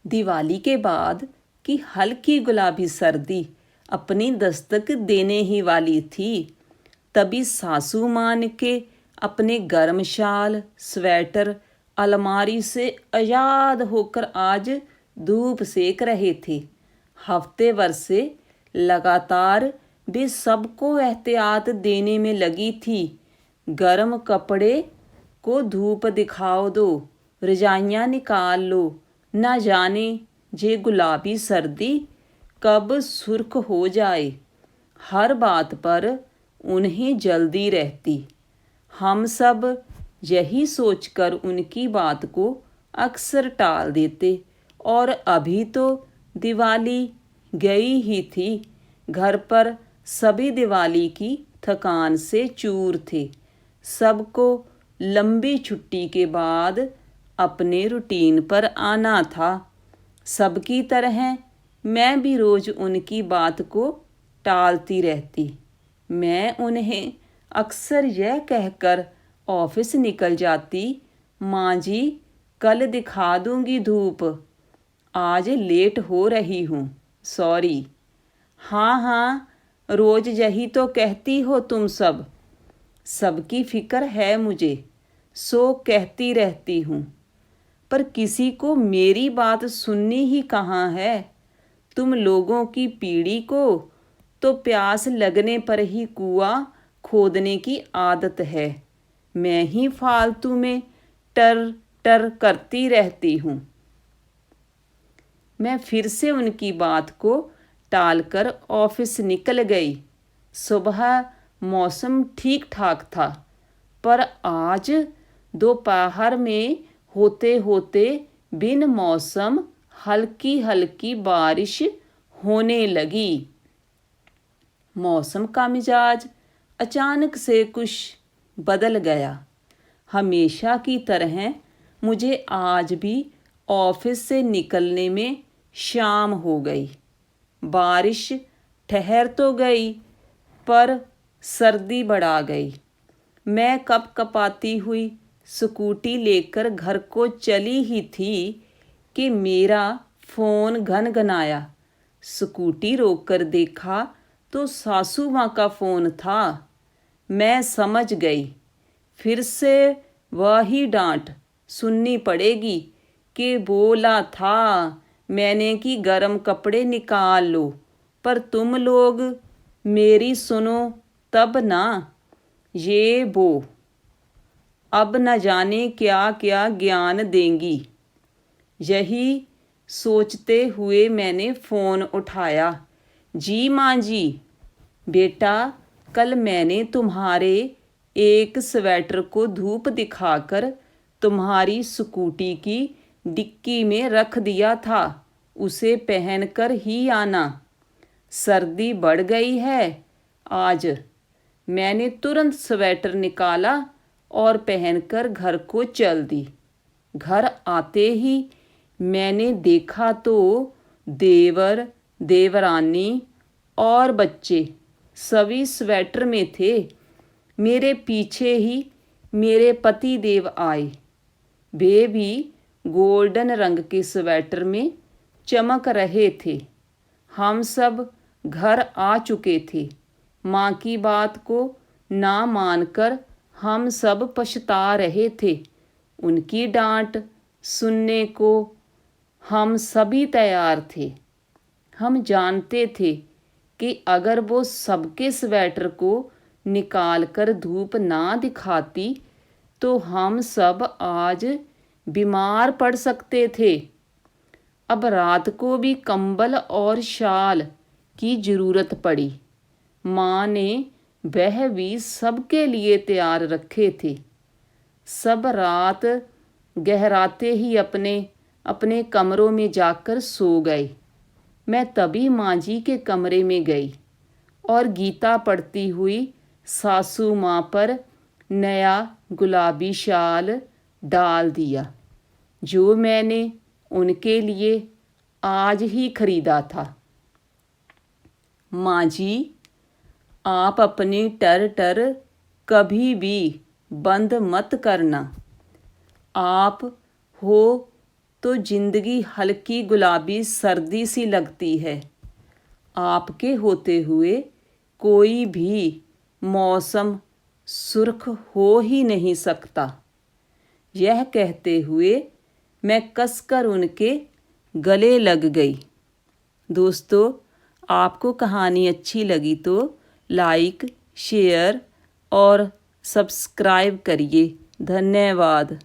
दिवाली के बाद की हल्की गुलाबी सर्दी अपनी दस्तक देने ही वाली थी। तभी सासू माँ के अपने गर्म शाल स्वेटर अलमारी से आज़ाद होकर आज धूप सेक रहे थे। हफ्ते भर से लगातार वे सबको एहतियात देने में लगी थी। गर्म कपड़े को धूप दिखाओ दो, रजाइयाँ निकाल लो, न जाने जे गुलाबी सर्दी कब सुर्ख हो जाए। हर बात पर उन्हें जल्दी रहती। हम सब यही सोचकर उनकी बात को अक्सर टाल देते और अभी तो दिवाली गई ही थी। घर पर सभी दिवाली की थकान से चूर थे। सबको लंबी छुट्टी के बाद अपने रूटीन पर आना था। सबकी तरह मैं भी रोज़ उनकी बात को टालती रहती। मैं उन्हें अक्सर यह कहकर ऑफिस निकल जाती, माँ जी कल दिखा दूँगी धूप, आज लेट हो रही हूँ, सॉरी। हाँ हाँ, रोज़ यही तो कहती हो तुम सब। सबकी फिक्र है मुझे, सो कहती रहती हूँ, पर किसी को मेरी बात सुननी ही कहाँ है। तुम लोगों की पीढ़ी को तो प्यास लगने पर ही कुआं खोदने की आदत है। मैं ही फालतू में टर टर करती रहती हूँ। मैं फिर से उनकी बात को टालकर ऑफिस निकल गई। सुबह मौसम ठीक ठाक था, पर आज दोपहर में होते होते बिन मौसम हल्की हल्की बारिश होने लगी। मौसम का मिजाज अचानक से कुछ बदल गया। हमेशा की तरह मुझे आज भी ऑफिस से निकलने में शाम हो गई। बारिश ठहर तो गई, पर सर्दी बढ़ा गई। मैं कपकपाती हुई स्कूटी लेकर घर को चली ही थी कि मेरा फ़ोन घनघनाया। स्कूटी रोककर देखा तो सासू माँ का फ़ोन था। मैं समझ गई, फिर से वही डांट सुननी पड़ेगी कि बोला था मैंने कि गर्म कपड़े निकाल लो, पर तुम लोग मेरी सुनो तब ना। ये वो अब न जाने क्या क्या ज्ञान देंगी। यही सोचते हुए मैंने फ़ोन उठाया। जी माँ जी, बेटा कल मैंने तुम्हारे एक स्वेटर को धूप दिखाकर तुम्हारी स्कूटी की डिक्की में रख दिया था, उसे पहनकर ही आना। सर्दी बढ़ गई है आज। मैंने तुरंत स्वेटर निकाला और पहनकर घर को चल दी। घर आते ही मैंने देखा तो देवर देवरानी और बच्चे सभी स्वेटर में थे। मेरे पीछे ही मेरे पति देव आए। वे भी गोल्डन रंग के स्वेटर में चमक रहे थे। हम सब घर आ चुके थे। माँ की बात को ना मानकर हम सब पछता रहे थे। उनकी डांट सुनने को हम सभी तैयार थे। हम जानते थे कि अगर वो सबके स्वेटर को निकाल कर धूप ना दिखाती तो हम सब आज बीमार पड़ सकते थे। अब रात को भी कंबल और शाल की ज़रूरत पड़ी। माँ ने वह भी सबके लिए तैयार रखे थे। सब रात गहराते ही अपने अपने कमरों में जाकर सो गए। मैं तभी माँ जी के कमरे में गई और गीता पढ़ती हुई सासू माँ पर नया गुलाबी शाल डाल दिया, जो मैंने उनके लिए आज ही खरीदा था। माँ जी, आप अपनी टर कभी भी बंद मत करना। आप हो तो जिंदगी हल्की गुलाबी सर्दी सी लगती है। आपके होते हुए कोई भी मौसम सुर्ख हो ही नहीं सकता। यह कहते हुए मैं कसकर उनके गले लग गई। दोस्तों, आपको कहानी अच्छी लगी तो लाइक, शेयर और सब्सक्राइब करिए। धन्यवाद।